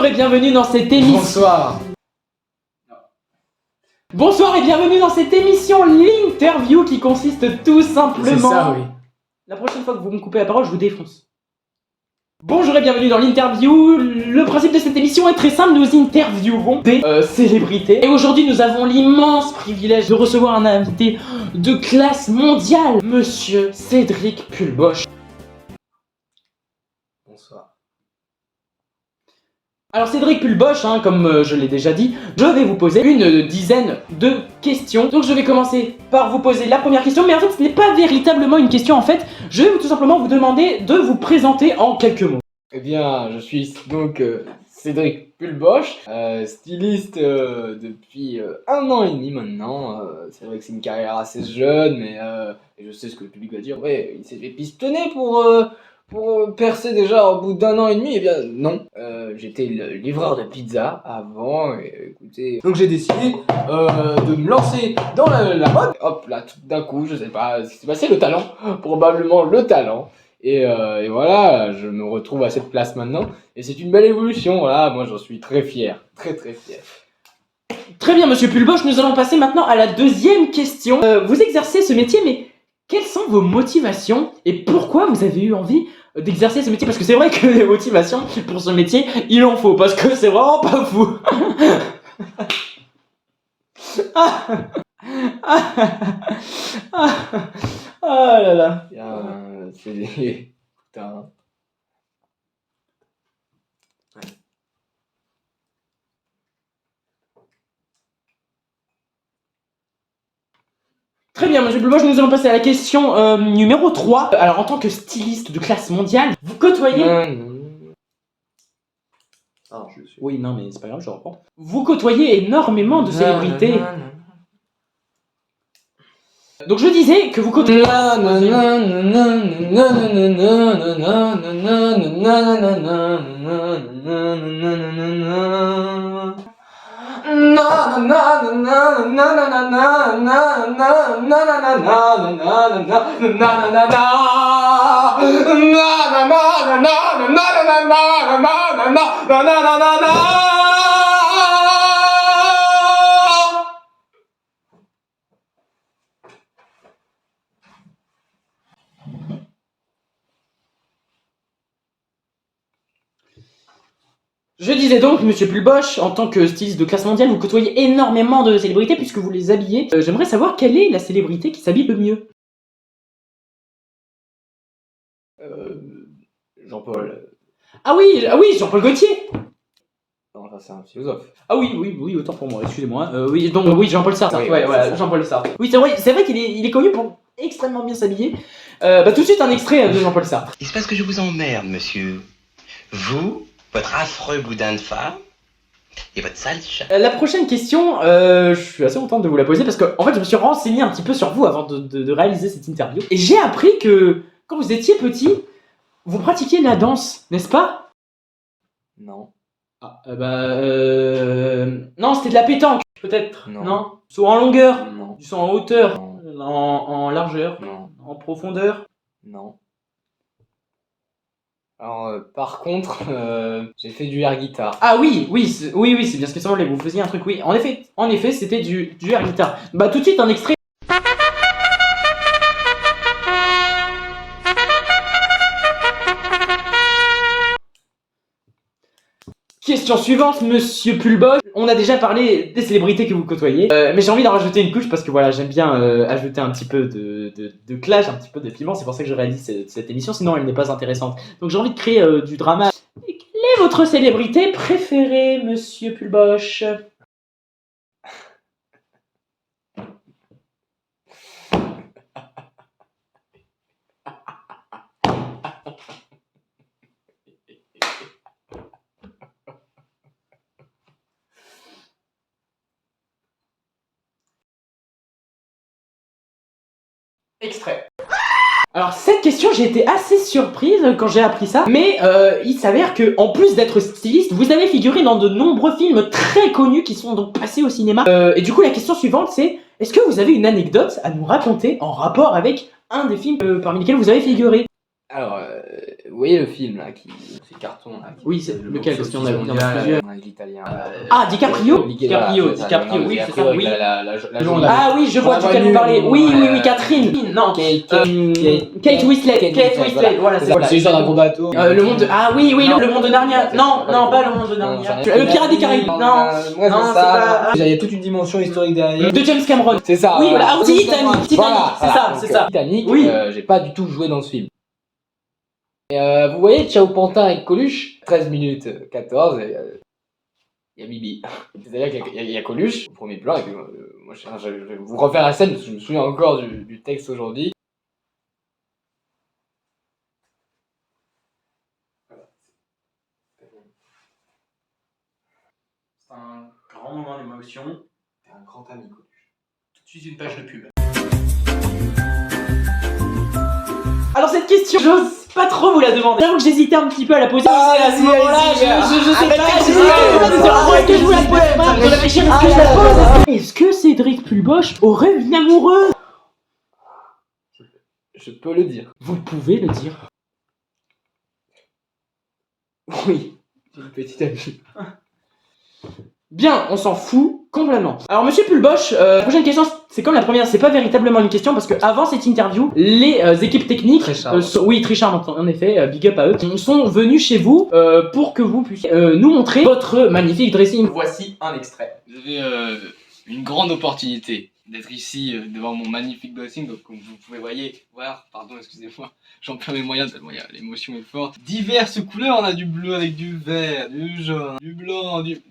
et bienvenue dans cette émission. Bonsoir. Bonsoir et bienvenue dans cette émission, l'interview qui consiste tout simplement... C'est ça, oui. La prochaine fois que vous me coupez la parole, je vous défonce. Bonjour et bienvenue dans l'interview. Le principe de cette émission est très simple, nous interviewons des célébrités. Et aujourd'hui, nous avons l'immense privilège de recevoir un invité de classe mondiale, Monsieur Cédric Pulboche. Bonsoir. Alors Cédric Pulboche, comme je l'ai déjà dit, je vais vous poser une dizaine de questions. Donc je vais commencer par vous poser la première question, mais en fait ce n'est pas véritablement une question en fait. Je vais tout simplement vous demander de vous présenter en quelques mots. Eh bien, je suis donc Cédric Pulboche, styliste depuis 1 an et demi maintenant. C'est vrai que c'est une carrière assez jeune, mais je sais ce que le public va dire. Ouais, il s'est fait pistonner pour percer déjà au bout d'1 an et demi. Eh bien non, j'étais le livreur de pizza avant, et écoutez... Donc j'ai décidé de me lancer dans la mode. Hop là, tout d'un coup, je sais pas ce qui s'est passé, le talent, probablement le talent. Et voilà, je me retrouve à cette place maintenant, et c'est une belle évolution, voilà, moi j'en suis très fier, très fier. Très bien Monsieur Pulboche, nous allons passer maintenant à la deuxième question. Vous exercez ce métier, mais quelles sont vos motivations et pourquoi vous avez eu envie d'exercer ce métier? Parce que c'est vrai que les motivations pour ce métier, il en faut, parce que c'est vraiment pas fou. Ah là là. C'est des... Putain. Ouais. Très bien, Monsieur Pulboche, nous allons passer à la question numéro 3. Alors, en tant que styliste de classe mondiale, vous côtoyez... Ah, je suis... Oui, non, mais c'est pas grave, je reprends. Vous côtoyez énormément de célébrités. Donc je disais que vous côtoyez... Je disais donc, Monsieur Pulboche, en tant que styliste de classe mondiale, vous côtoyez énormément de célébrités puisque vous les habillez. J'aimerais savoir quelle est la célébrité qui s'habille le mieux. Jean-Paul. Ah oui, Jean-Paul Gaultier. Non, ça c'est un philosophe. Ah oui, autant pour moi, excusez-moi. Oui, donc oui, Jean-Paul Sartre. Oui, ouais, voilà, Jean-Paul Sartre. Oui, c'est vrai qu'il est connu pour extrêmement bien s'habiller. Tout de suite un extrait de Jean-Paul Sartre. Il se passe que je vous emmerde, monsieur. Vous, votre affreux boudin de femme, et votre sale chat. La prochaine question, je suis assez contente de vous la poser parce que en fait je me suis renseigné un petit peu sur vous avant de réaliser cette interview. Et j'ai appris que quand vous étiez petit, vous pratiquiez la danse, n'est-ce pas? Non. Ah, non, c'était de la pétanque, peut-être. Non. Saut en longueur, Non. du saut en hauteur, Non. en largeur, Non. en profondeur. Non. Alors, par contre, j'ai fait du air guitar. Ah oui, c'est bien ce que ça voulait, vous faisiez un truc, oui. En effet, c'était du air guitar. Bah tout de suite un extrait. Question suivante, Monsieur Pulboche. On a déjà parlé des célébrités que vous côtoyez, mais j'ai envie d'en rajouter une couche parce que voilà, j'aime bien ajouter un petit peu de clash, un petit peu de piment. C'est pour ça que je réalise cette émission, sinon elle n'est pas intéressante. Donc j'ai envie de créer du drama. Et quelle est votre célébrité préférée, Monsieur Pulboche? Extrait. Alors cette question, j'ai été assez surprise quand j'ai appris ça, mais il s'avère que en plus d'être styliste, vous avez figuré dans de nombreux films très connus qui sont donc passés au cinéma. Et du coup la question suivante c'est, est-ce que vous avez une anecdote à nous raconter en rapport avec un des films parmi lesquels vous avez figuré? Alors, vous voyez le film là, c'est carton là. Oui, c'est lequel, parce qu'il y en a mondial, plusieurs. avec l'italien. Ah, DiCaprio DiCaprio, oui, c'est ça, oui. Ah, Ah oui, je vois duquel vous parlez. Oui, Catherine. Non, Kate Winslet. Voilà, c'est l'histoire d'un gros bateau. Le monde de... Ah oui, le monde de Narnia. Non, pas le monde de Narnia. Le Pirate des Caraïbes. Non, c'est pas... Il y a toute une dimension historique derrière. De James Cameron. C'est ça. Oui, voilà. Titanic. C'est ça. Titanic, Oui. J'ai pas du tout joué dans ce film. Et vous voyez Ciao Pantin avec Coluche, 13 minutes 14, et il y a Bibi. C'est-à-dire qu'il y a Coluche au premier plan, et puis moi je vais vous refaire la scène parce que je me souviens encore du texte aujourd'hui. C'est un grand moment d'émotion. T'es un grand ami, Coluche. Tout de suite une page de pub. Alors cette question, j'ose pas trop vous la demander. J'avoue que j'hésitais un petit peu à la poser. À ce moment-là, je sais pas. Est-ce que je vous la pose pas de réfléchir, est-ce que je la pose? Est-ce que Cédric Pulboche aurait une amoureuse? Je peux le dire. Vous pouvez le dire. Oui, j'ai une petite amie. Bien, on s'en fout complètement. Alors monsieur Pulboche, la prochaine question, c'est comme la première, c'est pas véritablement une question parce que avant cette interview, les équipes techniques, Très charmant. oui très charmantes en effet, big up à eux, sont venus chez vous pour que vous puissiez nous montrer votre magnifique dressing. Voici un extrait. Vous avez une grande opportunité d'être ici devant mon magnifique dressing, donc comme vous pouvez voir, pardon, excusez-moi, j'en perds mes moyens tellement l'émotion est forte. Diverses couleurs, on a du bleu avec du vert, du jaune, du blanc, du...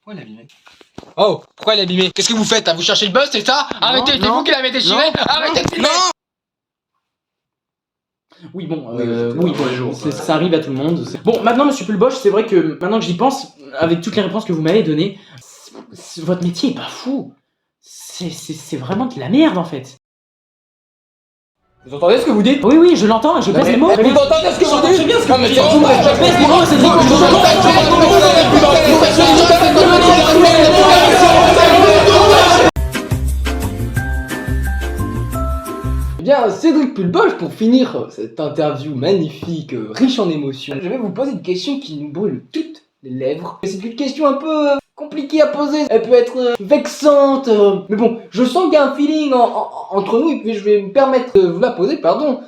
Pourquoi il est abîmé? Oh, pourquoi il est abîmé? Qu'est-ce que vous faites? Vous cherchez le buzz, c'est ça? Arrêtez, c'est vous qui l'avez déchiré? Arrêtez de filmer! Oui bon, oui, tous les jours, ça arrive à tout le monde. Bon maintenant monsieur Pulboche, c'est vrai que maintenant que j'y pense, avec toutes les réponses que vous m'avez données, votre métier est pas fou. C'est vraiment de la merde en fait. Vous entendez ce que vous dites? Oui, je l'entends, je pèse les mots. Vous entendez ce que vous dites? Très bien ce que Non, mais vous c'est dites. Je pèse les mots, c'est Eh bien, Cédric Pulboche, pour finir cette interview magnifique, riche en émotions, je vais vous poser une question qui nous brûle toutes les lèvres. C'est une question un peu compliquée à poser, elle peut être vexante, mais bon, je sens qu'il y a un feeling entre nous et puis je vais me permettre de vous la poser, pardon,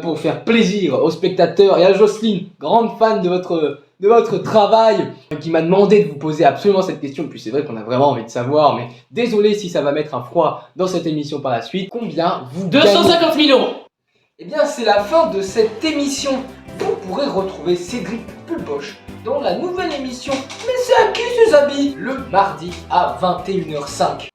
pour faire plaisir aux spectateurs et à Jocelyne, grande fan de votre travail, qui m'a demandé de vous poser absolument cette question. Et puis c'est vrai qu'on a vraiment envie de savoir, mais désolé si ça va mettre un froid dans cette émission par la suite. Combien vous gagnez? 250 000 €. Eh bien, c'est la fin de cette émission. Vous pourrez retrouver Cédric Pulboche dans la nouvelle émission Mais c'est à qui ces habits? Le mardi à 21h05.